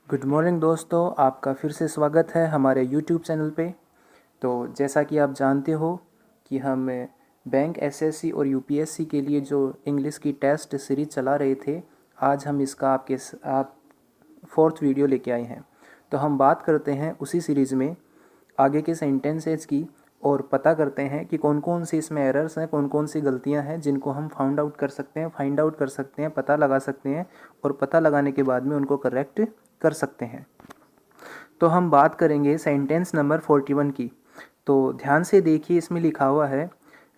Good morning दोस्तों, आपका फिर से स्वागत है हमारे यूट्यूब चैनल पे। तो जैसा कि आप जानते हो कि हम बैंक एसएससी और यूपीएससी के लिए जो इंग्लिश की टेस्ट सीरीज चला रहे थे, आज हम इसका आपके आप फोर्थ वीडियो लेके आए हैं। तो हम बात करते हैं उसी सीरीज़ में आगे के सेंटेंसेस की और पता करते हैं कि कौन कौन सी इसमें एरर्स हैं, कौन कौन सी गलतियां हैं जिनको हम फाइंड आउट कर सकते हैं, पता लगा सकते हैं और पता लगाने के बाद में उनको करेक्ट कर सकते हैं। तो हम बात करेंगे सेंटेंस नंबर 41 की। तो ध्यान से देखिए, इसमें लिखा हुआ है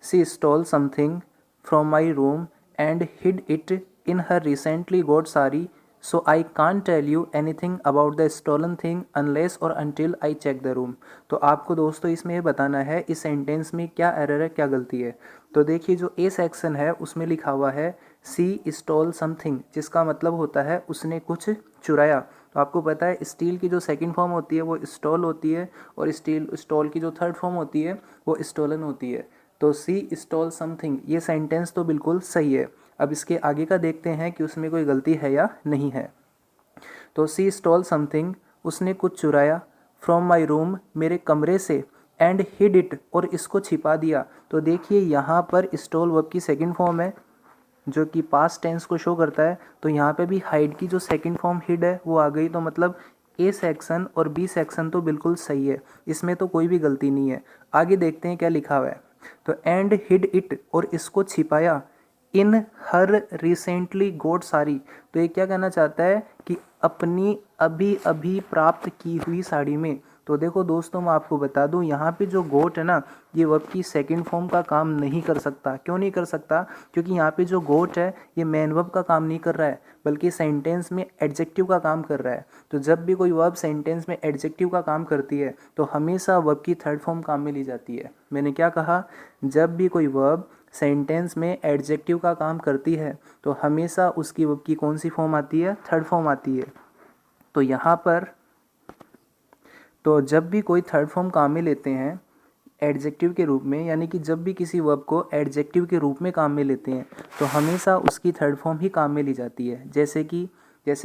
she stole something from my room and hid it in her recently got sorry so I can't tell you anything about the stolen thing unless or until I check the room. तो आपको दोस्तों इसमें ये बताना है इस sentence में क्या एरर है, क्या गलती है। तो देखिए, जो ए सेक्शन है उसमें लिखा हुआ है सी स्टॉल समथिंग, जिसका मतलब होता है उसने कुछ चुराया। तो आपको पता है स्टील की जो सेकंड फॉर्म होती है वो स्टॉल होती है और स्टॉल की जो थर्ड फॉर्म होती है वो स्टोलन होती है। तो सी स्टॉल समथिंग, ये सेंटेंस तो बिल्कुल सही है। अब इसके आगे का देखते हैं कि उसमें कोई गलती है या नहीं है। तो सी स्टॉल समथिंग, उसने कुछ चुराया, फ्रॉम माई रूम, मेरे कमरे से, एंड हिड इट, और इसको छिपा दिया। तो देखिए यहाँ पर स्टॉल वर्ब की सेकंड फॉर्म है जो कि पास्ट टेंस को शो करता है। तो यहाँ पे भी हाइड की जो सेकंड फॉर्म हिड है वो आ गई। तो मतलब ए सेक्शन और बी सेक्शन तो बिल्कुल सही है, इसमें तो कोई भी गलती नहीं है। आगे देखते हैं क्या लिखा हुआ है। तो एंड हिड इट, और इसको छिपाया, इन हर रिसेंटली गोट साड़ी। तो ये क्या कहना चाहता है कि अपनी अभी अभी प्राप्त की हुई साड़ी में। तो देखो दोस्तों, मैं आपको बता दूं, यहाँ पे जो गोट है ना, ये वर्ब की सेकंड फॉर्म का काम नहीं कर सकता। क्यों नहीं कर सकता? क्योंकि यहाँ पे जो गोट है ये मेन वर्ब का काम नहीं कर रहा है, बल्कि सेंटेंस में एडजेक्टिव का काम कर रहा है। तो जब भी कोई वर्ब सेंटेंस में एडजेक्टिव का काम करती है तो हमेशा वर्ब की थर्ड फॉर्म काम में ली जाती है। मैंने क्या कहा? जब भी कोई वर्ब सेंटेंस में एडजेक्टिव का काम करती है तो हमेशा उसकी वर्ब की कौन सी फॉर्म आती है? थर्ड फॉर्म आती है। तो यहाँ पर तो जब भी कोई थर्ड फॉर्म काम में लेते हैं एडजेक्टिव के रूप में, यानी कि जब भी किसी वर्ब को एडजेक्टिव के रूप में काम में लेते हैं तो हमेशा उसकी थर्ड फॉर्म ही काम में ली जाती है। जैसे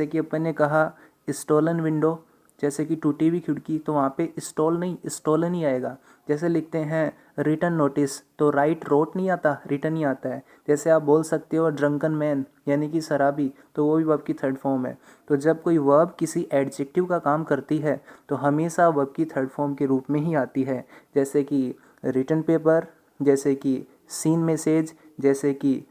कि अपन ने कहा स्टोलन विंडो, जैसे कि टूटी हुई खिड़की, तो वहाँ पे स्टॉल नहीं स्टोलन ही आएगा। जैसे लिखते हैं रिटर्न नोटिस, तो राइट रोट नहीं आता, रिटर्न ही आता है। जैसे आप बोल सकते हो ड्रंकन मैन, यानी कि शराबी, तो वो भी वर्ब की थर्ड फॉर्म है। तो जब कोई वर्ब किसी एडजेक्टिव का काम करती है तो हमेशा वर्ब की थर्ड फॉर्म के रूप में ही आती है। जैसे कि रिटर्न पेपर, जैसे कि सीन मैसेज, जैसे कि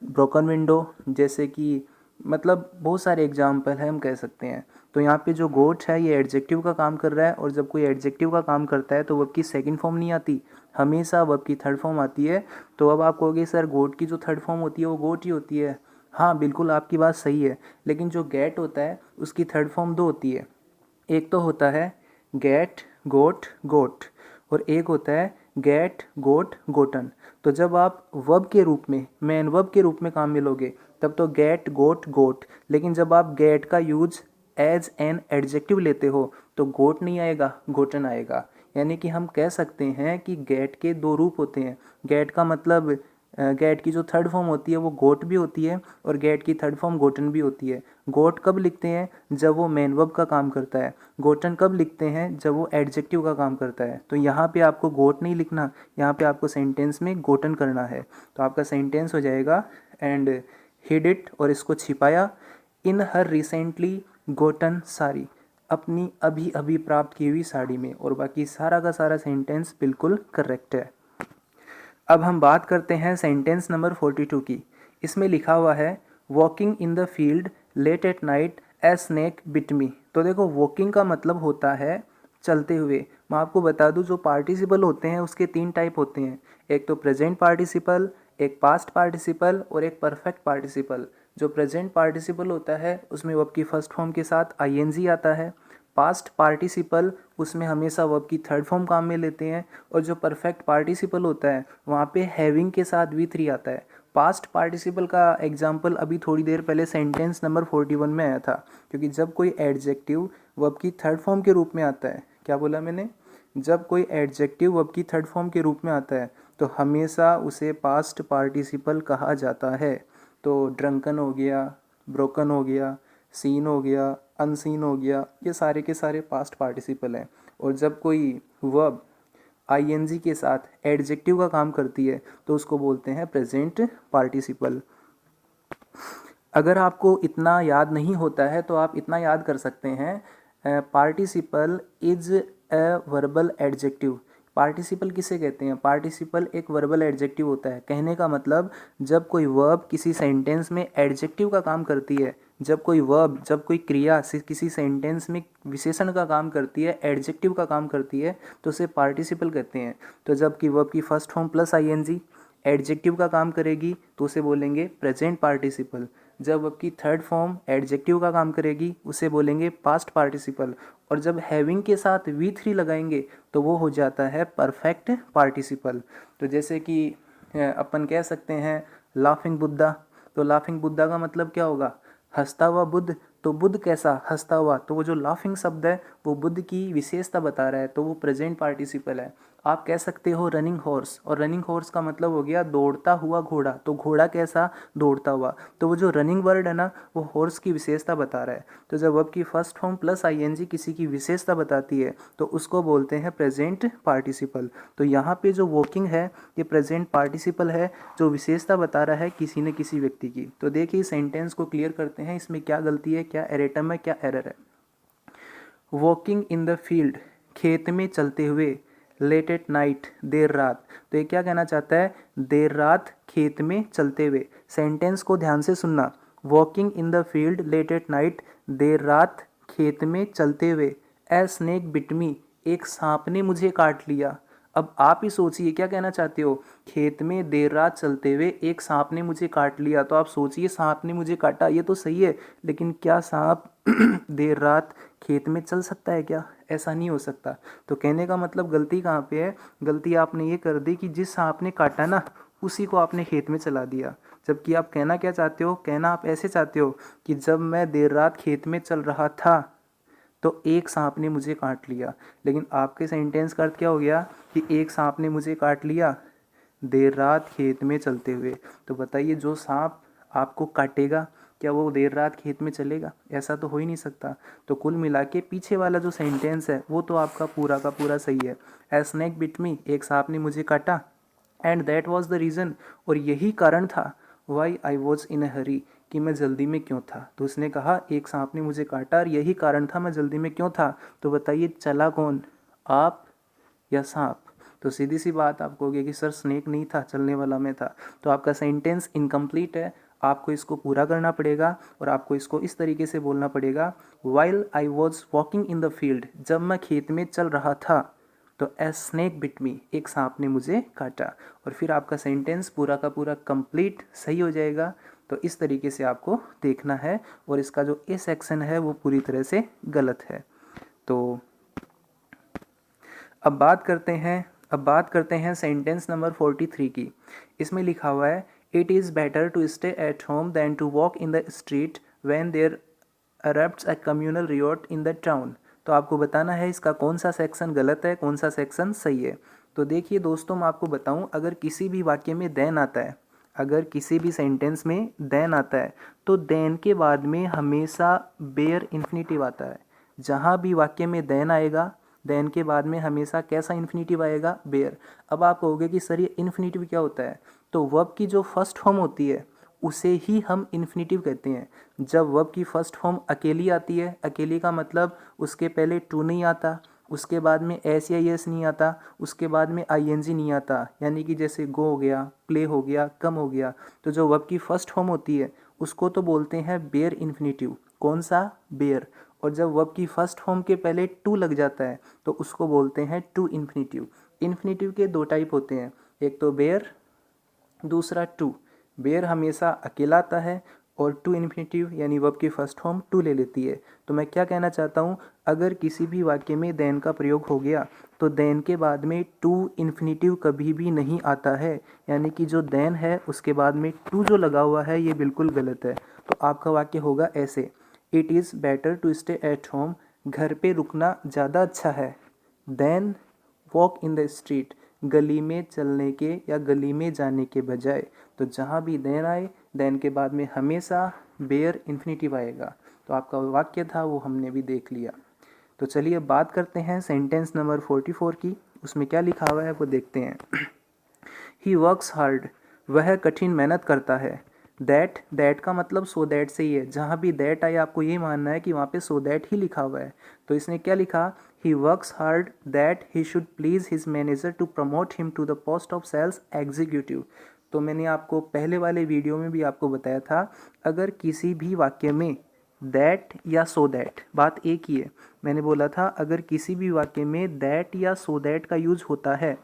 ब्रोकन विंडो, जैसे कि मतलब बहुत सारे एग्जाम्पल हैं हम कह सकते हैं। तो यहाँ पे जो गोट है ये एडजेक्टिव का काम कर रहा है, और जब कोई एडजेक्टिव का काम करता है तो वर्ब की सेकंड फॉर्म नहीं आती, हमेशा वर्ब की थर्ड फॉर्म आती है। तो अब आप कहोगे सर गोट की जो थर्ड फॉर्म होती है वो गोट ही होती है। हाँ बिल्कुल, आपकी बात सही है, लेकिन जो गेट होता है उसकी थर्ड फॉर्म दो होती है। एक तो होता है गेट गोट गोट, और एक होता है गेट गोट गोटन। तो जब आप वर्ब के रूप में, मेन वर्ब के रूप में काम में लोगे तब तो गेट गोट गोट, लेकिन जब आप गेट का यूज एज एन एडजेक्टिव लेते हो तो गोट नहीं आएगा, गोटन आएगा। यानी कि हम कह सकते हैं कि गेट के दो रूप होते हैं। गेट का मतलब गेट की जो थर्ड फॉर्म होती है वो गोट भी होती है, और गेट की थर्ड फॉर्म गोटन भी होती है। गोट कब लिखते हैं? जब वो मेन वर्ब का काम करता है। गोटन कब लिखते हैं? जब वो एडजेक्टिव का काम करता है। तो यहाँ पे आपको गोट नहीं लिखना, यहाँ पे आपको सेंटेंस में गोटन करना है। तो आपका सेंटेंस हो जाएगा एंड हिड इट, और इसको छिपाया, इन हर रिसेंटली गोटन साड़ी, अपनी अभी अभी प्राप्त की हुई साड़ी में। और बाकी सारा का सारा सेंटेंस बिल्कुल करेक्ट है। अब हम बात करते हैं सेंटेंस नंबर 42 की। इसमें लिखा हुआ है walking in the field late at night a snake bit me. तो देखो, वॉकिंग का मतलब होता है चलते हुए। मैं आपको बता दूं, जो पार्टिसिपल होते हैं उसके तीन टाइप होते हैं। एक तो प्रेजेंट पार्टिसिपल, एक पास्ट पार्टिसिपल और एक परफेक्ट पार्टिसिपल। जो प्रेजेंट पार्टिसिपल होता है उसमें वर्ब की फर्स्ट फॉर्म के साथ आईएनजी आता है। पास्ट पार्टिसिपल, उसमें हमेशा वर्ब की थर्ड फॉर्म काम में लेते हैं। और जो परफेक्ट पार्टिसिपल होता है वहाँ पे हैविंग के साथ V3 आता है। पास्ट पार्टिसिपल का एग्जाम्पल अभी थोड़ी देर पहले सेंटेंस नंबर 41 में आया था, क्योंकि जब कोई एडजेक्टिव वर्ब की थर्ड फॉर्म के रूप में आता है, क्या बोला मैंने? जब कोई एडजेक्टिव वर्ब की थर्ड फॉर्म के रूप में आता है तो हमेशा उसे पास्ट पार्टिसिपल कहा जाता है। तो ड्रंकन हो गया, ब्रोकन हो गया, सीन हो गया, अनसीन हो गया, ये सारे के सारे पास्ट पार्टिसिपल हैं। और जब कोई वर्ब आईएनजी के साथ एडजेक्टिव का काम करती है तो उसको बोलते हैं प्रेजेंट पार्टिसिपल। अगर आपको इतना याद नहीं होता है तो आप इतना याद कर सकते हैं, participle is a verbal adjective. Participle किसे कहते हैं? पार्टिसिपल एक वर्बल एडजेक्टिव होता है। कहने का मतलब जब कोई वर्ब किसी सेंटेंस में एडजेक्टिव का काम करती है, जब कोई क्रिया किसी सेंटेंस में विशेषण का काम करती है, एडजेक्टिव का काम करती है, तो उसे पार्टिसिपल कहते हैं। तो जब कि वर्ब की first form plus ING adjective का काम करेगी तो उसे बोलेंगे प्रेजेंट पार्टिसिपल। जब आपकी थर्ड फॉर्म एडजेक्टिव का काम करेगी उसे बोलेंगे पास्ट पार्टिसिपल। और जब हैविंग के साथ V3 लगाएंगे तो वो हो जाता है परफेक्ट पार्टिसिपल। तो जैसे कि अपन कह सकते हैं लाफिंग बुद्धा, तो लाफिंग बुद्धा का मतलब क्या होगा? हंसता हुआ बुद्ध। तो बुद्ध कैसा? हंसता हुआ। तो वो जो लाफिंग शब्द है वो बुद्ध की विशेषता बता रहा है, तो वो प्रेजेंट पार्टिसिपल है। आप कह सकते हो रनिंग हॉर्स, और रनिंग हॉर्स का मतलब हो गया दौड़ता हुआ घोड़ा। तो घोड़ा कैसा? दौड़ता हुआ। तो वो जो रनिंग वर्ड है ना, वो हॉर्स की विशेषता बता रहा है। तो जब वर्ब की फर्स्ट फॉर्म प्लस आईएनजी किसी की विशेषता बताती है तो उसको बोलते हैं प्रेजेंट पार्टिसिपल। तो यहाँ पे जो वॉकिंग है ये प्रेजेंट पार्टिसिपल है, जो विशेषता बता रहा है किसी न किसी व्यक्ति की। तो देखिए सेंटेंस को क्लियर करते हैं, इसमें क्या गलती है, क्या एरेटम है, क्या एरर है। वॉकिंग इन द फील्ड, खेत में चलते हुए, लेट एट नाइट, देर रात। तो ये क्या कहना चाहता है? देर रात खेत में चलते हुए। सेंटेंस को ध्यान से सुनना। Walking in the field late at night, देर रात खेत में चलते हुए। ए स्नेक बिट मी, एक सांप ने मुझे काट लिया। अब आप ही सोचिए क्या कहना चाहते हो? खेत में देर रात चलते हुए एक सांप ने मुझे काट लिया। तो आप सोचिए सांप ने मुझे काटा, ये तो सही है, लेकिन क्या सांप देर रात खेत में चल सकता है क्या? ऐसा नहीं हो सकता। तो कहने का मतलब गलती कहाँ पे है? गलती आपने ये कर दी कि जिस सांप ने काटा ना उसी को आपने खेत में चला दिया। जबकि आप कहना क्या चाहते हो? कहना आप ऐसे चाहते हो कि जब मैं देर रात खेत में चल रहा था तो एक सांप ने मुझे काट लिया। लेकिन आपके सेंटेंस का अर्थ क्या हो गया कि एक सांप ने मुझे काट लिया देर रात खेत में चलते हुए। तो बताइए जो सांप आपको काटेगा क्या वो देर रात खेत में चलेगा? ऐसा तो हो ही नहीं सकता। तो कुल मिला के पीछे वाला जो सेंटेंस है वो तो आपका पूरा का पूरा सही है। ए स्नेक बिट मी, एक सांप ने मुझे काटा, and that was the reason, और यही कारण था, वाई आई वॉज इन अ हरी, कि मैं जल्दी में क्यों था। तो उसने कहा एक सांप ने मुझे काटा और यही कारण था मैं जल्दी में क्यों था। तो बताइए चला कौन, आप या सांप? तो सीधी सी बात आप कहोगे कि सर स्नेक नहीं था, चलने वाला मैं था। तो आपका सेंटेंस इनकम्प्लीट है, आपको इसको पूरा करना पड़ेगा और आपको इसको इस तरीके से बोलना पड़ेगा, while I was walking in the field, जब मैं खेत में चल रहा था तो ए स्नेक बिट मी, एक सांप ने मुझे काटा। और फिर आपका सेंटेंस पूरा का पूरा कंप्लीट सही हो जाएगा। तो इस तरीके से आपको देखना है, और इसका जो ए सेक्शन है वो पूरी तरह से गलत है। तो अब बात करते हैं सेंटेंस नंबर 43 की। इसमें लिखा हुआ है, it is better to stay at home than to walk in the street when there erupts a communal riot in the town। तो आपको बताना है इसका कौन सा सेक्शन गलत है, कौन सा सेक्शन सही है। तो देखिए दोस्तों, मैं आपको बताऊं, अगर किसी भी वाक्य में देन आता है, अगर किसी भी सेंटेंस में देन आता है तो देन के बाद में हमेशा बेयर इन्फिनेटिव आता है। जहाँ भी वाक्य में देन आएगा, देन के बाद में हमेशा कैसा इन्फिनेटिव आएगा? बेयर। अब आप कहोगे कि सर ये इन्फिनेटिव क्या होता है? तो वर्ब की जो फर्स्ट फॉर्म होती है उसे ही हम इन्फिनेटिव कहते हैं। जब वर्ब की फर्स्ट फॉर्म अकेली आती है, अकेली का मतलब उसके पहले टू नहीं आता, उसके बाद में एस या एस नहीं आता, उसके बाद में आईएनजी नहीं आता, यानी कि जैसे गो हो गया, प्ले हो गया, कम हो गया। तो जो वर्ब की फर्स्ट फॉर्म होती है उसको तो बोलते हैं बेयर इन्फिनेटिव। कौन सा? बेयर। और जब वर्ब की फर्स्ट फॉर्म के पहले टू लग जाता है तो उसको बोलते हैं टू इन्फिनेटिव। इन्फिनेटिव के दो टाइप होते हैं, एक तो बेयर, दूसरा टू। बेयर हमेशा अकेला आता है और टू इन्फिनेटिव यानी वर्ब की फर्स्ट फॉर्म टू ले लेती है। तो मैं क्या कहना चाहता हूँ, अगर किसी भी वाक्य में देन का प्रयोग हो गया तो देन के बाद में टू इन्फिनेटिव कभी भी नहीं आता है, यानी कि जो देन है उसके बाद में टू जो लगा हुआ है ये बिल्कुल गलत है। तो आपका वाक्य होगा ऐसे, it is better to stay at home, घर पे रुकना ज़्यादा अच्छा है, then walk in the street, गली में चलने के या गली में जाने के बजाय। तो जहाँ भी देन आए, देन के बाद में हमेशा बेयर इन्फिनेटिव आएगा। तो आपका वाक्य था वो हमने भी देख लिया। तो चलिए बात करते हैं सेंटेंस नंबर 44 की। उसमें क्या लिखा हुआ है वो देखते हैं। ही वर्क्स हार्ड, वह कठिन मेहनत करता है। दैट का मतलब सो दैट से ही है। जहाँ भी दैट आए आपको ये मानना है कि वहाँ पे सो दैट ही लिखा हुआ है। तो इसने क्या लिखा, he works hard that he should please his manager to promote him to the post of sales executive. तो मैंने आपको पहले वाले वीडियो में भी आपको बताया था, अगर किसी भी वाक्य में दैट या सो दैट, बात एक ही है। मैंने बोला था अगर किसी भी वाक्य में दैट या सो दैट का यूज होता है,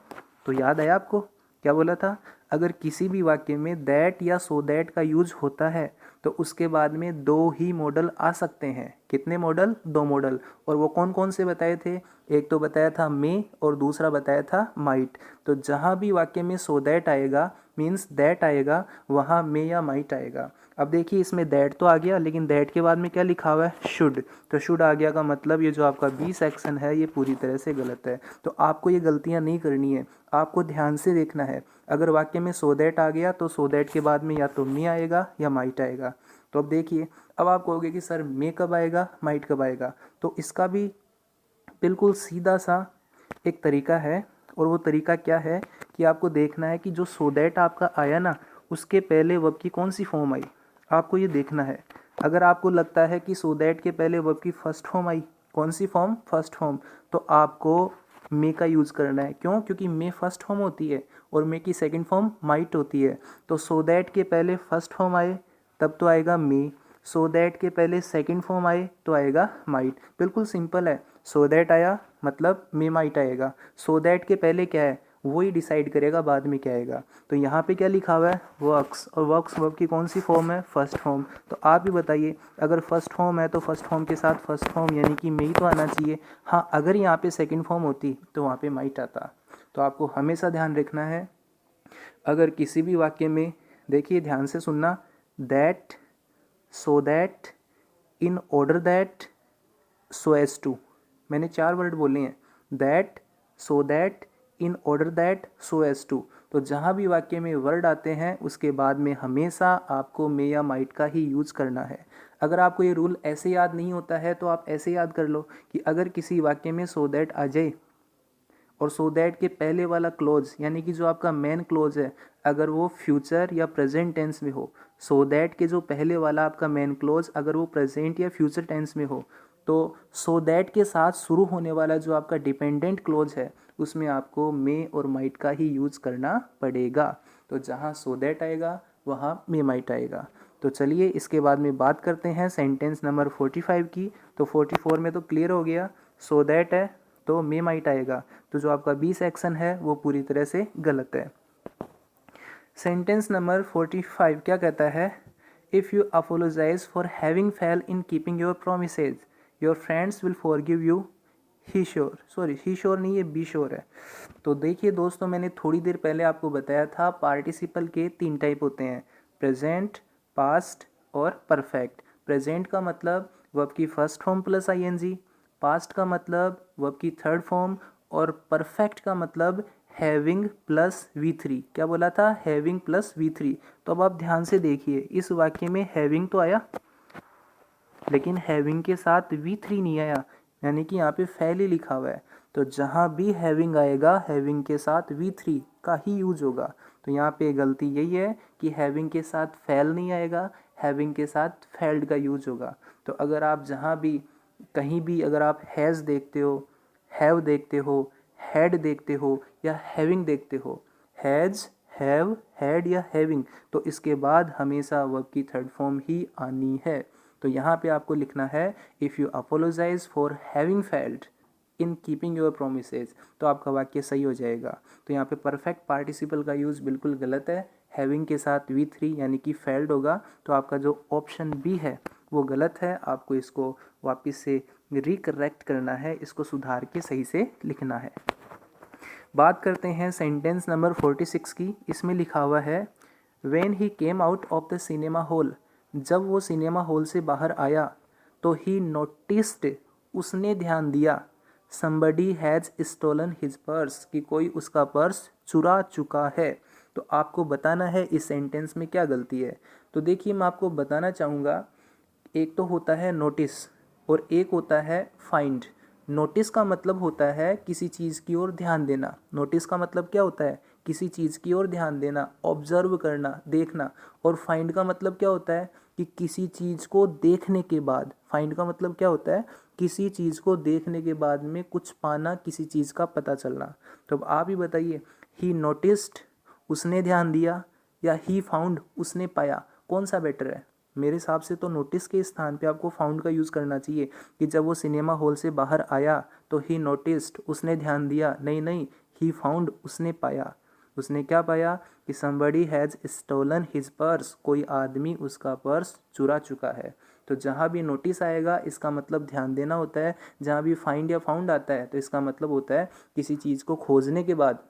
तो याद आया आपको क्या बोला था, अगर किसी भी वाक्य में दैट या सो दैट का यूज होता है तो उसके बाद में दो ही मॉडल आ सकते हैं। कितने मॉडल? दो मॉडल। और वो कौन कौन से बताए थे? एक तो बताया था मे और दूसरा बताया था माइट। तो जहाँ भी वाक्य में सो दैट आएगा मीन्स दैट आएगा, वहाँ मे या माइट आएगा। अब देखिए इसमें दैट तो आ गया, लेकिन दैट के बाद में क्या लिखा हुआ है? शुड। तो शुड आ गया का मतलब ये जो आपका बी सेक्शन है ये पूरी तरह से गलत है। तो आपको ये गलतियाँ नहीं करनी है, आपको ध्यान से देखना है। अगर वाक्य में सो दैट आ गया तो सो दैट के बाद में या तो मे आएगा या माइट आएगा। तो अब देखिए, अब आप कहोगे कि सर मे कब आएगा, माइट कब आएगा? तो इसका भी बिल्कुल सीधा सा एक तरीका है, और वो तरीका क्या है कि आपको देखना है कि जो सो दैट आपका आया ना, उसके पहले वर्ब की कौन सी फॉर्म आई, आपको ये देखना है। अगर आपको लगता है कि सो दैट के पहले वर्ब की फर्स्ट फॉर्म आई, कौन सी फॉर्म? फर्स्ट फॉर्म, तो आपको मे का यूज़ करना है। क्यों? क्योंकि मे फर्स्ट फॉर्म होती है और मे की सेकंड फॉर्म माइट होती है। तो सो दैट के पहले फर्स्ट फॉर्म आए तब तो आएगा मे, सो दैट के पहले सेकंड फॉर्म आए तो आएगा माइट। बिल्कुल सिंपल है। सो दैट आया मतलब मे माइट आएगा। सो दैट के पहले क्या है वो ही डिसाइड करेगा बाद में क्या आएगा। तो यहाँ पे क्या लिखा हुआ है? वर्क्स, और वर्क्स वर्ब की कौन सी फॉर्म है? First form. तो आप ही बताइए, अगर फर्स्ट फॉर्म है तो फर्स्ट फॉर्म के साथ फर्स्ट फॉर्म यानी कि मे ही तो आना चाहिए। हाँ, अगर यहाँ पे सेकंड फॉर्म होती तो वहाँ पे माइट आता। तो आपको हमेशा ध्यान रखना है, अगर किसी भी वाक्य में, देखिए ध्यान से सुनना, that, so that, in order that, so as to, मैंने 4 वर्ड बोले हैं, that, so that, in order that, so as to. तो जहाँ भी वाक्य में वर्ड आते हैं उसके बाद में हमेशा आपको मे या माइट का ही यूज़ करना है। अगर आपको ये रूल ऐसे याद नहीं होता है तो आप ऐसे याद कर लो कि अगर किसी वाक्य में सो दैट आ जाए और सो दैट के पहले वाला क्लोज यानी कि जो आपका मेन क्लोज है, अगर वो फ्यूचर या प्रेजेंट टेंस में हो, सो दैट के जो पहले वाला आपका मेन क्लोज अगर वो प्रेजेंट या फ्यूचर टेंस में हो, तो सो दैट के साथ शुरू होने वाला जो आपका डिपेंडेंट क्लोज है उसमें आपको मे और माइट का ही यूज़ करना पड़ेगा। तो जहाँ सो दैट आएगा वहाँ मे माइट आएगा। तो चलिए इसके बाद में बात करते हैं सेंटेंस नंबर 45 की। तो 44 में तो क्लियर हो गया, सो दैट है तो मे माइट आएगा। तो जो आपका बी सेक्शन है वो पूरी तरह से गलत है। सेंटेंस नंबर 45 क्या कहता है? If you apologise for having fail in keeping your promises your friends will forgive you. He sure, sorry he sure नहीं, ये बी श्योर है। तो देखिए दोस्तों, मैंने थोड़ी देर पहले आपको बताया था पार्टिसिपल के 3 टाइप होते हैं, प्रेजेंट, पास्ट और परफेक्ट। प्रेजेंट का मतलब वर्ब की first form plus ING, past का मतलब वर्ब की थर्ड फॉर्म, और परफेक्ट का मतलब हैविंग प्लस V3। क्या बोला था? Having plus V3। तो अब आप ध्यान से देखिए, इस वाक्य में हैविंग तो आया लेकिन हैविंग के साथ V3 नहीं आया, यानी कि यहाँ पे फेल ही लिखा हुआ है। तो जहाँ भी हैविंग आएगा हैविंग के साथ V3 का ही यूज होगा। तो यहाँ पे गलती यही है कि हैविंग के साथ फेल नहीं आएगा, हैविंग के साथ फेल्ड का यूज होगा। तो अगर आप जहाँ भी कहीं भी अगर आप हैज़ देखते हो, हैव देखते हो, हैड देखते हो या हैविंग देखते हो, हैज़, हैव, हैड या हैविंग, तो इसके बाद हमेशा वर्ब की थर्ड फॉर्म ही आनी है। तो यहाँ पे आपको लिखना है if you apologise for having failed in keeping your promises, तो आपका वाक्य सही हो जाएगा। तो यहाँ पे परफेक्ट पार्टिसिपल का यूज़ बिल्कुल गलत है, हैविंग के साथ V3 यानी कि फेल्ड होगा। तो आपका जो ऑप्शन बी है वो गलत है, आपको इसको वापस से रिकरेक्ट करना है, इसको सुधार के सही से लिखना है। बात करते हैं सेंटेंस नंबर 46 की। इसमें लिखा हुआ है when he came out of the cinema hall, जब वो सिनेमा हॉल से बाहर आया तो ही नोटिस्ड, उसने ध्यान दिया, somebody has stolen his purse, कि कोई उसका पर्स चुरा चुका है। तो आपको बताना है इस सेंटेंस में क्या गलती है। तो देखिए मैं आपको बताना चाहूँगा, एक तो होता है नोटिस और एक होता है फाइंड। नोटिस का मतलब होता है किसी चीज़ की ओर ध्यान देना। नोटिस का मतलब क्या होता है? किसी चीज़ की ओर ध्यान देना, ऑब्जर्व करना, देखना। और फाइंड का मतलब क्या होता है? कि किसी चीज़ को देखने के बाद, फाइंड का मतलब क्या होता है? किसी चीज़ को देखने के बाद में कुछ पाना, किसी चीज़ का पता चलना। तो अब आप ही बताइए, ही नोटिस्ड उसने ध्यान दिया, या ही फाउंड उसने पाया, कौन सा बेटर है? मेरे हिसाब से तो नोटिस के स्थान पे आपको फाउंड का यूज़ करना चाहिए कि जब वो सिनेमा हॉल से बाहर आया तो ही नोटिस्ड उसने ध्यान दिया, नहीं नहीं, ही फाउंड उसने पाया। उसने क्या पाया? कि somebody has stolen his purse, कोई आदमी उसका पर्स चुरा चुका है। तो जहाँ भी नोटिस आएगा इसका मतलब ध्यान देना होता है, जहाँ भी फाइंड या फाउंड आता है तो इसका मतलब होता है किसी चीज़ को खोजने के बाद,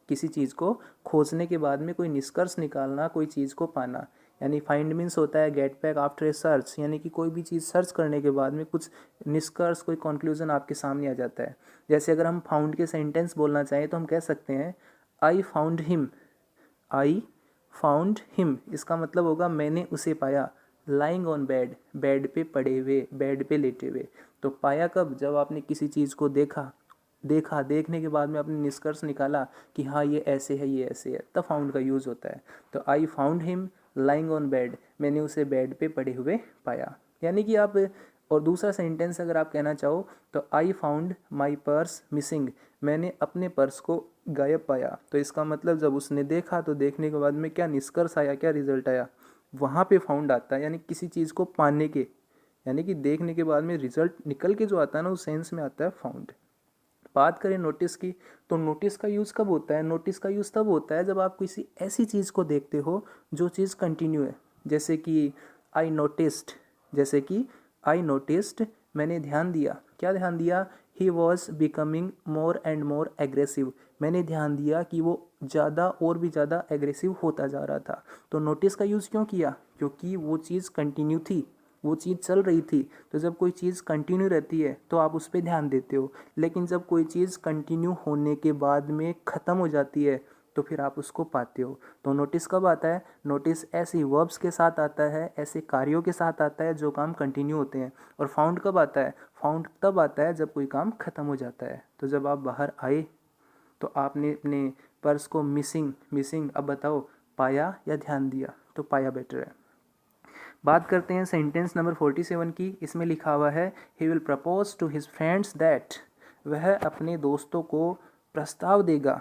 किसी चीज़ को खोजने के बाद में कोई निष्कर्ष निकालना, कोई चीज़ को पाना। यानी फाइंड मीन्स होता है get back after a search, यानी कि कोई भी चीज़ सर्च करने के बाद में कुछ निष्कर्ष, कोई कंक्लूजन आपके सामने आ जाता है। जैसे अगर हम फाउंड के सेंटेंस बोलना चाहें तो हम कह सकते हैं I found him. I found him इसका मतलब होगा मैंने उसे पाया। लाइंग ऑन बेड, बेड पे पड़े हुए, बेड पे लेटे हुए। तो पाया कब? जब आपने किसी चीज़ को देखने के बाद में आपने निष्कर्ष निकाला कि हाँ ये ऐसे है, ये ऐसे है, तब फाउंड का यूज़ होता है। तो I found him lying on bed, मैंने उसे बेड पे पड़े हुए पाया। यानी कि आप, और दूसरा सेंटेंस अगर आप कहना चाहो तो I found my purse missing, मैंने अपने पर्स को गायब पाया। तो इसका मतलब जब उसने देखा तो देखने के बाद में क्या निष्कर्ष आया, क्या रिजल्ट आया, वहाँ पे फाउंड आता है। यानी किसी चीज़ को पाने के, यानी कि देखने के बाद में रिजल्ट निकल के जो आता है ना, उस सेंस में आता है फाउंड। बात करें नोटिस की, तो नोटिस का यूज़ कब होता है? नोटिस का यूज़ तब होता है जब आप किसी ऐसी चीज़ को देखते हो जो चीज़ कंटिन्यू है। जैसे कि आई नोटिस्ड, जैसे कि आई नोटिस्ड मैंने ध्यान दिया। क्या ध्यान दिया? He was becoming more and more aggressive, मैंने ध्यान दिया कि वो ज़्यादा और भी ज़्यादा एग्रेसिव होता जा रहा था। तो नोटिस का यूज़ क्यों किया? क्योंकि वो चीज़ कंटिन्यू थी, वो चीज़ चल रही थी। तो जब कोई चीज़ कंटिन्यू रहती है तो आप उस पर ध्यान देते हो, लेकिन जब कोई चीज़ कंटिन्यू होने के बाद में ख़त्म हो जाती है तो फिर आप उसको पाते हो। तो नोटिस कब आता है? नोटिस ऐसे वर्ब्स के साथ आता है, ऐसे कार्यों के साथ आता है जो काम कंटिन्यू होते हैं। और फाउंड कब आता है? फाउंड तब आता है जब कोई काम ख़त्म हो जाता है। तो जब आप बाहर आए तो आपने अपने पर्स को मिसिंग अब बताओ, पाया या ध्यान दिया? तो पाया बेटर है। बात करते हैं सेंटेंस नंबर 47 की। इसमें लिखा हुआ है he will propose to his friends that, वह अपने दोस्तों को प्रस्ताव देगा,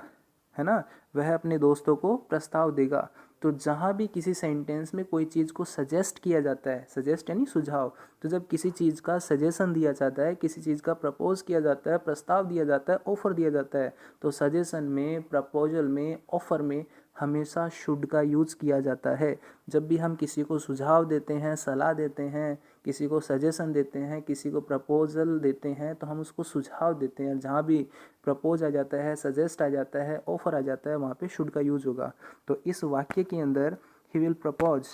है ना, वह अपने दोस्तों को प्रस्ताव देगा। तो जहाँ भी किसी सेंटेंस में कोई चीज़ को सजेस्ट किया जाता है, सजेस्ट यानी सुझाव, तो जब किसी चीज़ का सजेशन दिया जाता है, किसी चीज़ का प्रपोज किया जाता है, प्रस्ताव दिया जाता है, ऑफर दिया जाता है, तो सजेशन में, प्रपोजल में, ऑफर में हमेशा शुड का यूज़ किया जाता है। जब भी हम किसी को सुझाव देते हैं, सलाह देते हैं, किसी को सजेशन देते हैं, किसी को प्रपोजल देते हैं, तो हम उसको सुझाव देते हैं। जहाँ भी प्रपोज आ जाता है, सजेस्ट आ जाता है, ऑफर आ जाता है, वहाँ पे शुड का यूज़ होगा। तो इस वाक्य के अंदर ही विल प्रपोज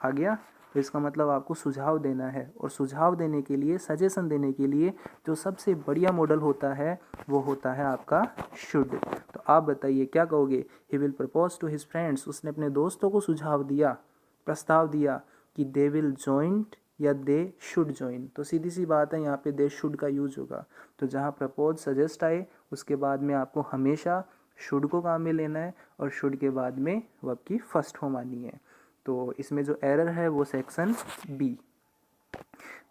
आ गया, तो इसका मतलब आपको सुझाव देना है। और सुझाव देने के लिए, सजेशन देने के लिए जो सबसे बढ़िया मॉडल होता है वो होता है आपका शुड। तो आप बताइए क्या कहोगे? He will propose to his friends, उसने अपने दोस्तों को सुझाव दिया, प्रस्ताव दिया कि दे विल जॉइन या दे शुड जॉइन। तो सीधी सी बात है, यहाँ पे दे शुड का यूज होगा। तो जहाँ प्रपोज सजेस्ट आए उसके बाद में आपको हमेशा शुड को काम में लेना है, और शुड के बाद में वर्ब की फर्स्ट फॉर्म आनी है। तो इसमें जो एरर है वो सेक्शन बी।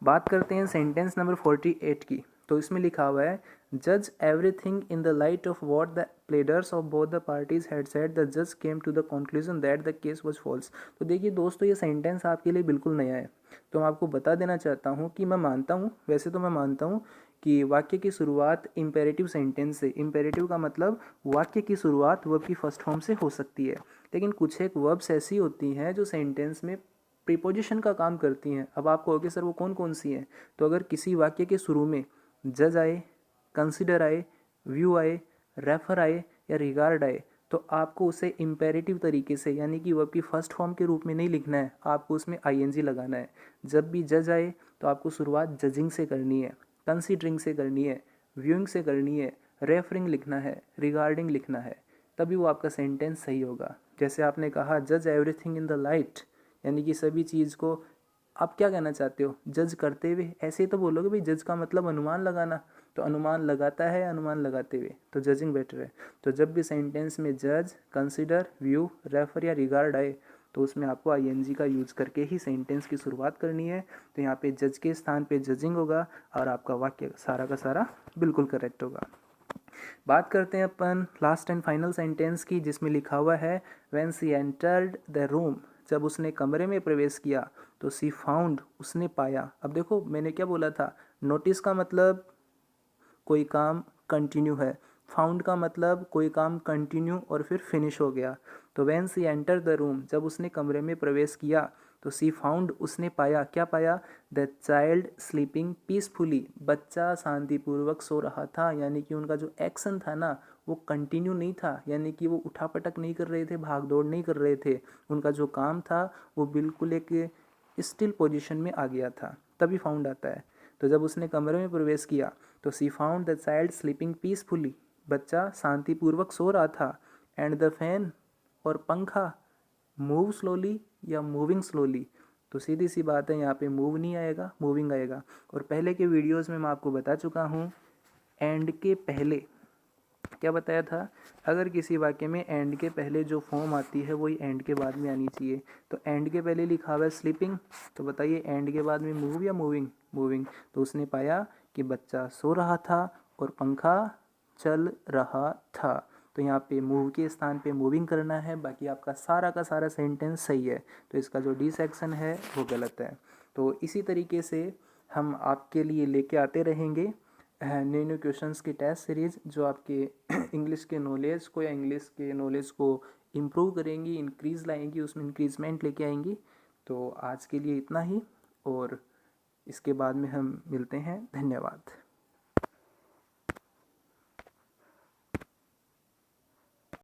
बात करते हैं सेंटेंस नंबर 48 की। तो इसमें लिखा हुआ है जज everything in the light of what the प्लेडर्स of both the parties had said, the जज came to the conclusion that the case was false. तो देखिए दोस्तों, ये सेंटेंस आपके लिए बिल्कुल नया है, तो मैं आपको बता देना चाहता हूँ कि मैं मानता हूँ, वैसे तो मैं मानता हूँ कि वाक्य की शुरुआत इम्पेरेटिव सेंटेंस से, इम्पेरेटिव का मतलब वाक्य की शुरुआत वर्ब की फर्स्ट फॉर्म से हो सकती है, लेकिन कुछ एक वर्ब्स ऐसी होती हैं जो सेंटेंस में प्रीपोजिशन का काम करती हैं। अब आप कहोगे सर वो कौन कौन सी हैं? तो अगर किसी वाक्य के शुरू में जज आए, कंसिडर आए, व्यू आए, रेफर आए या रिगार्ड आए, तो आपको उसे इम्पेरेटिव तरीके से, यानी कि वर्ब की फर्स्ट फॉर्म के रूप में नहीं लिखना है, आपको उसमें आईएनजी लगाना है। जब भी जज आए तो आपको शुरुआत जजिंग से करनी है, कंसिडरिंग से करनी है, व्यूइंग से करनी है, रेफरिंग लिखना है, रिगार्डिंग लिखना है, तभी वो आपका सेंटेंस सही होगा। जैसे आपने कहा जज एवरीथिंग इन द लाइट, यानी कि सभी चीज़ को आप क्या कहना चाहते हो जज करते हुए? ऐसे ही तो बोलोगे भाई, जज का मतलब अनुमान लगाना, तो अनुमान लगाता है, अनुमान लगाते हुए, तो जजिंग बेटर है। तो जब भी सेंटेंस में जज, कंसिडर, व्यू, रेफर या रिगार्ड आए तो उसमें आपको आईएनजी का यूज़ करके ही सेंटेंस की शुरुआत करनी है। तो यहाँ पे जज के स्थान पे जजिंग होगा और आपका वाक्य सारा का सारा बिल्कुल करेक्ट होगा। बात करते हैं अपन लास्ट एंड फाइनल सेंटेंस की, जिसमें लिखा हुआ है when she entered the room, जब उसने कमरे में प्रवेश किया तो सी फाउंड, उसने पाया। अब देखो मैंने क्या बोला था, नोटिस का मतलब कोई काम कंटिन्यू है, फाउंड का मतलब कोई काम कंटिन्यू और फिर फिनिश हो गया। तो when she enter the room, जब उसने कमरे में प्रवेश किया तो सी फाउंड, उसने पाया, क्या पाया, द चाइल्ड स्लीपिंग पीसफुली, बच्चा शांतिपूर्वक सो रहा था। यानी कि उनका जो एक्शन था ना वो कंटिन्यू नहीं था, यानी कि वो उठापटक नहीं कर रहे थे, भाग दौड़ नहीं कर रहे थे, उनका जो काम था वो बिल्कुल एक स्टिल पोजीशन में आ गया था, तभी फाउंड आता है। तो जब उसने कमरे में प्रवेश किया तो she found the child sleeping peacefully, बच्चा शांतिपूर्वक सो रहा था। एंड द फैन, और पंखा, मूव स्लोली या मूविंग स्लोली, तो सीधी सी बात है यहाँ पे मूव नहीं आएगा, मूविंग आएगा। और पहले के वीडियोस में मैं आपको बता चुका हूँ एंड के पहले क्या बताया था, अगर किसी वाक्य में एंड के पहले जो फॉर्म आती है वही एंड के बाद में आनी चाहिए। तो एंड के पहले लिखा हुआ है स्लीपिंग, तो बताइए एंड के बाद में मूव या मूविंग? मूविंग। तो उसने पाया कि बच्चा सो रहा था और पंखा चल रहा था। तो यहाँ पे मूव के स्थान पे मूविंग करना है, बाकी आपका सारा का सारा सेंटेंस सही है। तो इसका जो डी सेक्शन है वो गलत है। तो इसी तरीके से हम आपके लिए लेके आते रहेंगे न्यू न्यू क्वेश्चंस की टेस्ट सीरीज़, जो आपके इंग्लिश के नॉलेज को या इंग्लिश के नॉलेज को इम्प्रूव करेंगी, इंक्रीज़ लाएंगी, उसमें इंक्रीजमेंट लेके आएंगी। तो आज के लिए इतना ही, और इसके बाद में हम मिलते हैं। धन्यवाद।